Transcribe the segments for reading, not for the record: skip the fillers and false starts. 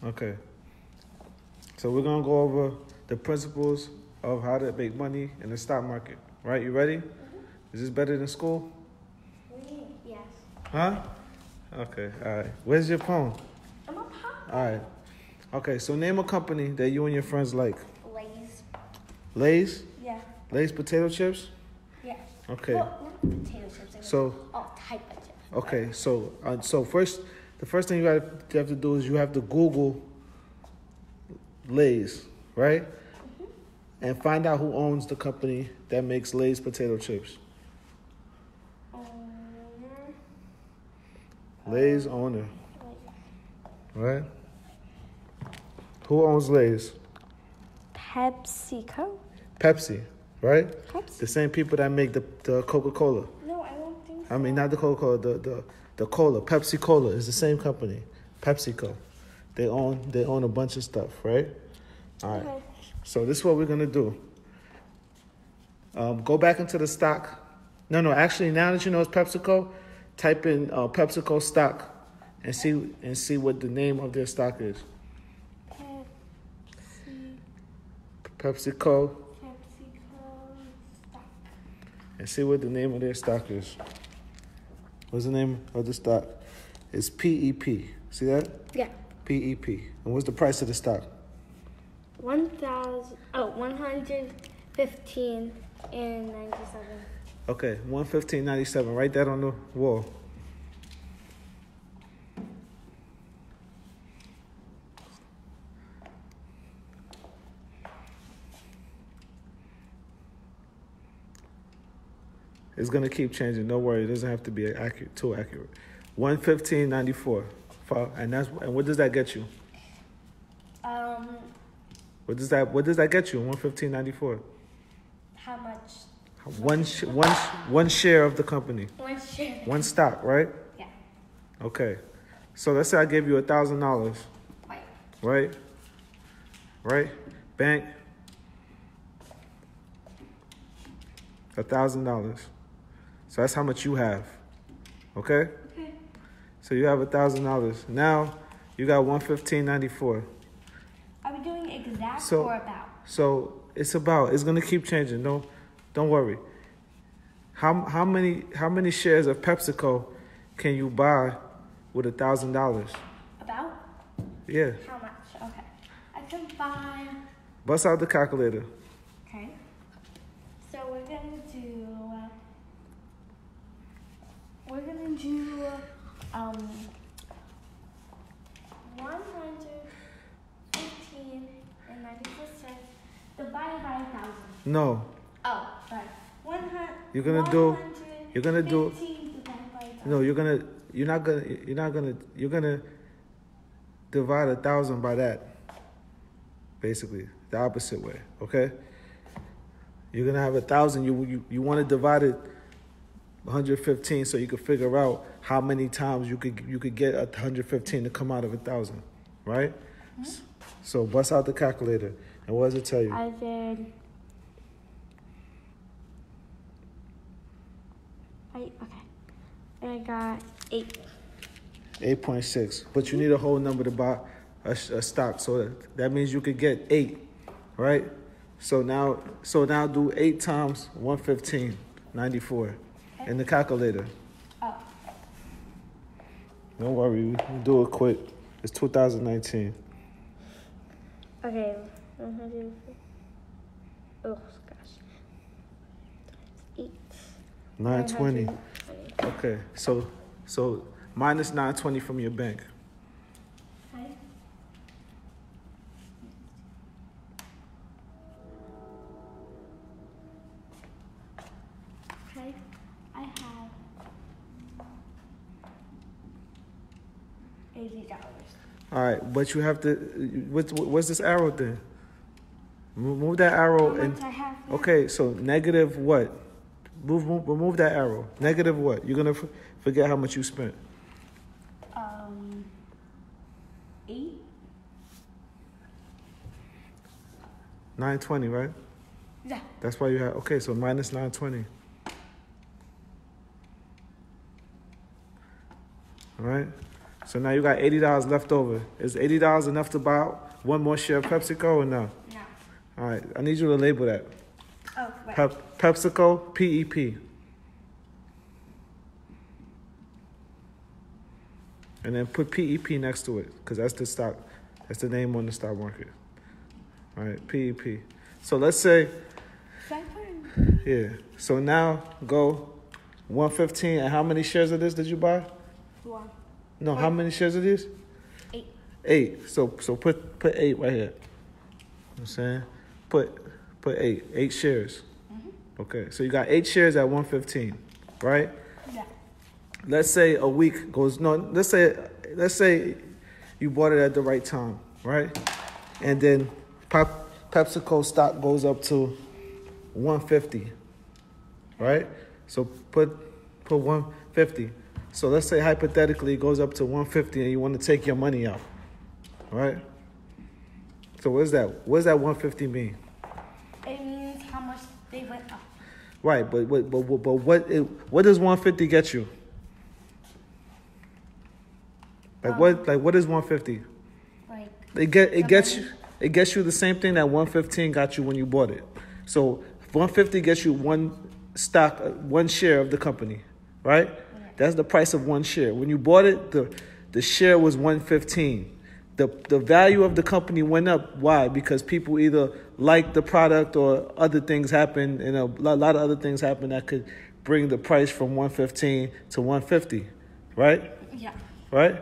Okay. So we're gonna go over the principles of how to make money in the stock market. Right? You ready? Mm-hmm. Is this better than school? Yes. Huh? Okay. All right. Where's your phone? I'm a pop. All right. Okay. So name a company that you and your friends like. Lay's. Lay's? Yeah. Lay's potato chips? Yeah. Okay. Well, not potato chips. So all type of chips. okay. So first, the first thing you have to do is you have to Google Lay's, right? Mm-hmm. And find out who owns the company that makes Lay's potato chips. Lay's owner, right? Who owns Lay's? PepsiCo. Pepsi, right? Pepsi. The same people that make the Coca-Cola. No, I don't think so. I mean, not the Coca-Cola, the cola. Pepsi Cola is the same company, PepsiCo. They own a bunch of stuff, right? All right. Okay. So this is what we're gonna do. Go back into the stock. No. Actually, now that you know it's PepsiCo, type in PepsiCo stock and see what the name of their stock is. PepsiCo. PepsiCo stock. And see what the name of their stock is. What's the name of the stock? It's PEP. See that? Yeah. PEP. And what's the price of the stock? 115 and 97. Okay, 115.97. Write that on the wall. It's gonna keep changing. Don't worry. It doesn't have to be too accurate. 115.94. And what does that get you? What does that get you? 115.94. How much? One share of the company. One share. One stock, right? Yeah. Okay. So let's say I gave you $1,000. Right. Right? Bank. $1,000. So that's how much you have. Okay? Okay. So you have $1,000. Now you got 115.94. Are we doing exact So- or about? So it's gonna keep changing. Don't worry. How many shares of PepsiCo can you buy with $1,000? About? Yeah. How much? Okay. I can buy. Bust out the calculator. Okay. So we're gonna do 115 and 94 cents divided by 1,000. No. Oh, sorry. You're gonna do. 115 divided by 1,000. No. You're gonna divide 1,000 by that. Basically, the opposite way. Okay. You're gonna have 1,000. You want to divide it 115 so you can figure out how many times you could get 115 to come out of 1,000, right? Mm-hmm. So bust out the calculator, and what does it tell you? I did. I got 8. 8.6. But you need a whole number to buy a stock, so that means you could get 8, right? So now do 8 times 115.94 in the calculator. Oh. Don't worry, we can do it quick. It's 2019. Okay. 100. Oh gosh. 8. 920. Okay, so minus 920 from your bank. Okay. Okay. I have $80. All right, but you have to. What's this arrow thing? Move that arrow How and. much I have now? Okay, so negative what? Remove that arrow. Negative what? You're gonna forget how much you spent. 8. 920, right? Yeah. That's why you have. Okay, so minus 920. All right. So now you got $80 left over. Is $80 enough to buy one more share of PepsiCo or no? No. All right, I need you to label that. Oh, right. PepsiCo, PEP. And then put PEP next to it, because that's the stock. That's the name on the stock market. All right, PEP. So let's say, yeah. So now go 115. And how many shares of this did you buy? 1. No, how many shares of this? 8. 8. So put 8 right here. You know what I'm saying? Put 8. 8 shares. Okay. So you got 8 shares at 115, right? Yeah. Let's say a week goes, no, let's say you bought it at the right time, right? And then PepsiCo stock goes up to 150, right? So put 150. So let's say hypothetically it goes up to 150 and you want to take your money out, right? So what is that? What does that 150 mean? It means how much they went up. Right, but what does 150 get you? What is 150? Like It gets you the same thing that 115 got you when you bought it. So 150 gets you one share of the company, right? Yeah. That's the price of one share. When you bought it, the share was 115. The value of the company went up. Why? Because people either liked the product or other things happened, and a lot of other things happened that could bring the price from 115 to 150, right? Yeah. Right?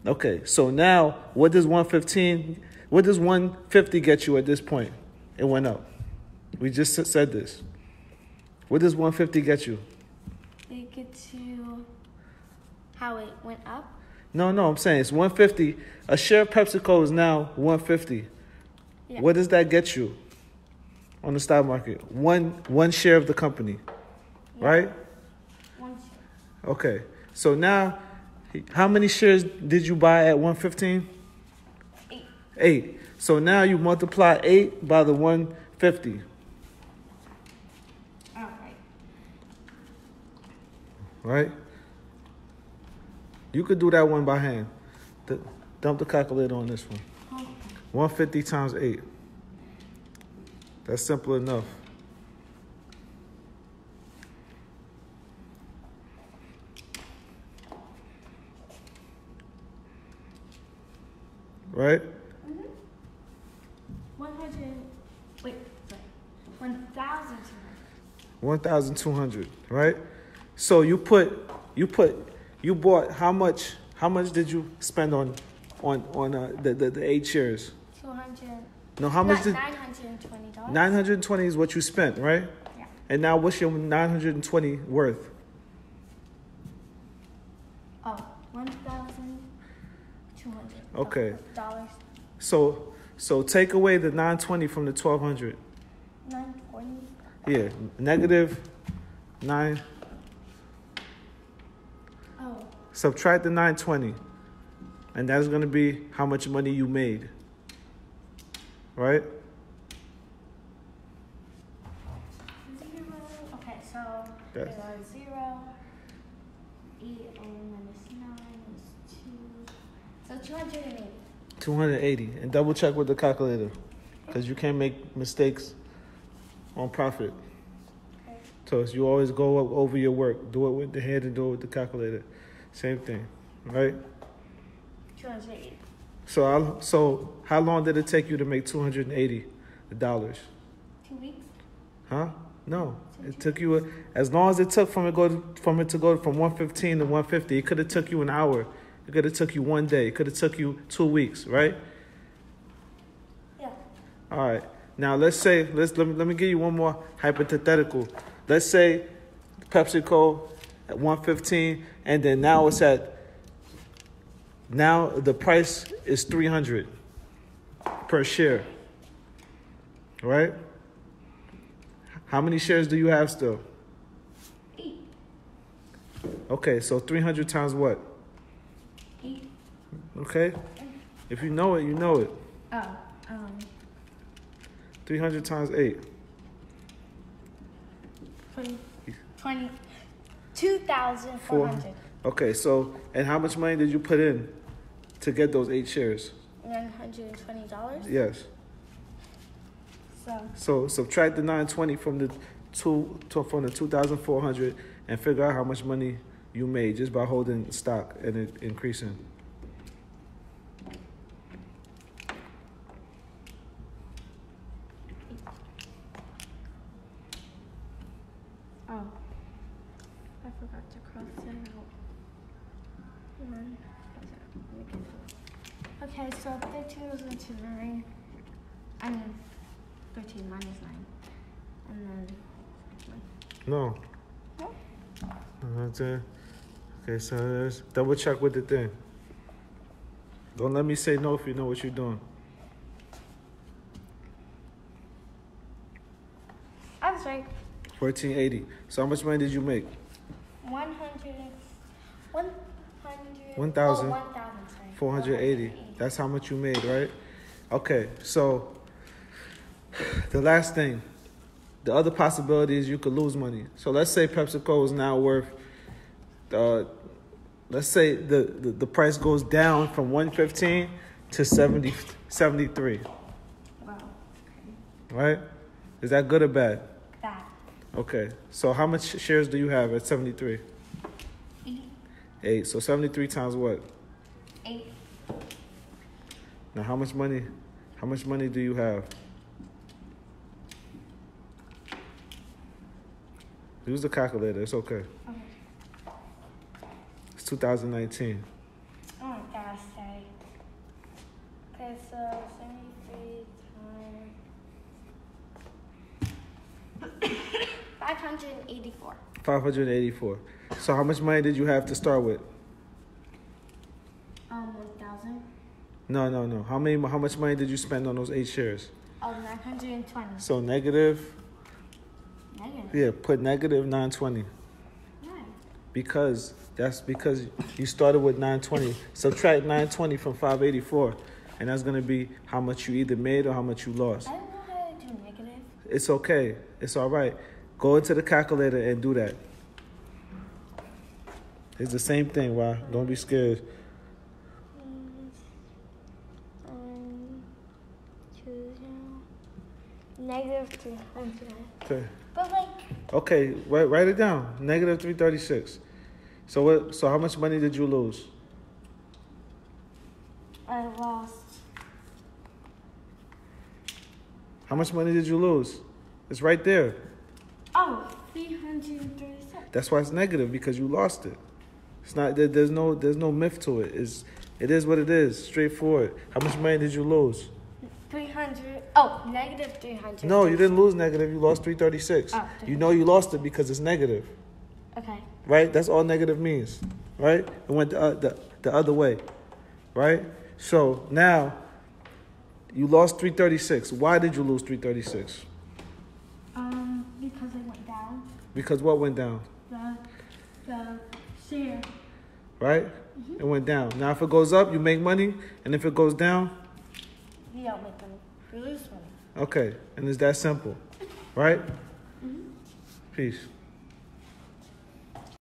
Okay, so now what does 150 get you at this point? It went up. We just said this. What does 150 get you? It gets you how it went up? No, I'm saying it's 150. A share of PepsiCo is now 150. Yeah. What does that get you on the stock market? One share of the company, Yeah. right? 1 share. Okay, so now how many shares did you buy at 115? 8. 8. So now you multiply 8 by the 150. All right. Right? You could do that one by hand. Dump the calculator on this one. 150 times 8. That's simple enough. Right? 1,200. 1,200, right? So you bought how much did you spend on the 8 shares? 200. No, how much did $920. 920 is what you spent, right? Yeah. And now what's your 920 worth? Oh, $1,200. Okay. Dollars. So take away the 920 from the 1,200. 920. Yeah, negative 9. Oh. Subtract the 920, and that's going to be how much money you made, right? 0. Okay, so Yes. there are 0. 8 minus 9 is 2. So 280. 280, and double check with the calculator, because you can't make mistakes on profit. Okay. So you always go over your work. Do it with the hand and do it with the calculator. Same thing, right? 280. So how long did it take you to make $280? 2 weeks. Huh? No, it took you as long as it took from it to go from 115 to 150. It could have took you an hour. It could have took you 1 day. It could have took you 2 weeks, right? Yeah. All right. Now let me give you one more hypothetical. Let's say PepsiCo at 115, and then now the price is 300 per share, right? How many shares do you have still? 8. Okay, so 300 times what? 8. Okay, if you know it, you know it. Oh. 300 times 8. 2,400. Okay, so, and how much money did you put in to get those 8 shares? $920. Yes. So So subtract the 920 from the 2,400 and figure out how much money you made just by holding stock and it increasing. oh, I forgot to cross it out. And then, okay, so 13 goes into 9. I mean, 13 minus 9. And then, No. no? That's it. Okay, so let's double check with the thing. Don't let me say no if you know what you're doing. I was right. 1480. So how much money did you make? 100. 1,000. 1,000, sorry. 480. That's how much you made, right? Okay, so the last thing, the other possibility is you could lose money. So let's say PepsiCo is now worth, let's say the price goes down from 115 to 73, Wow. Okay. right? Is that good or bad? Bad. Okay, so how much shares do you have at 73? 8. 8. So 73 times what? 8. Now how much money do you have? Use the calculator, it's okay. Okay. It's 2019. Oh my gosh, sorry. Okay, so 73 times 584. 584. So how much money did you have to start with? 1,000. No. How much money did you spend on those 8 shares? 920. So negative, Negative. yeah, put negative 920. Why? Because you started with 920. Subtract 920 from 584, and that's gonna be how much you either made or how much you lost. I don't know how to do negative. It's okay. It's all right. Go into the calculator and do that. It's the same thing, Why? Don't be scared. 2, 0. Negative 300. Okay. But like, Okay, write it down. Negative 336. So what? So how much money did you lose? I lost. How much money did you lose? It's right there. Oh, 336. That's why it's negative, because you lost it. It's not. There's no myth to it. It is what it is. Straightforward. How much money did you lose? 300. Oh, negative 300. No, you didn't lose negative. You lost 336. Oh, You know you lost it because it's negative, Okay. right? That's all negative means, right? It went the other way, right? So now you lost 336. Why did you lose 336? Because it went down. Because what went down? The share. Right? It went down. Now if it goes up, you make money, and if it goes down, You don't make money. You lose money. okay. And it's that simple, right? Peace.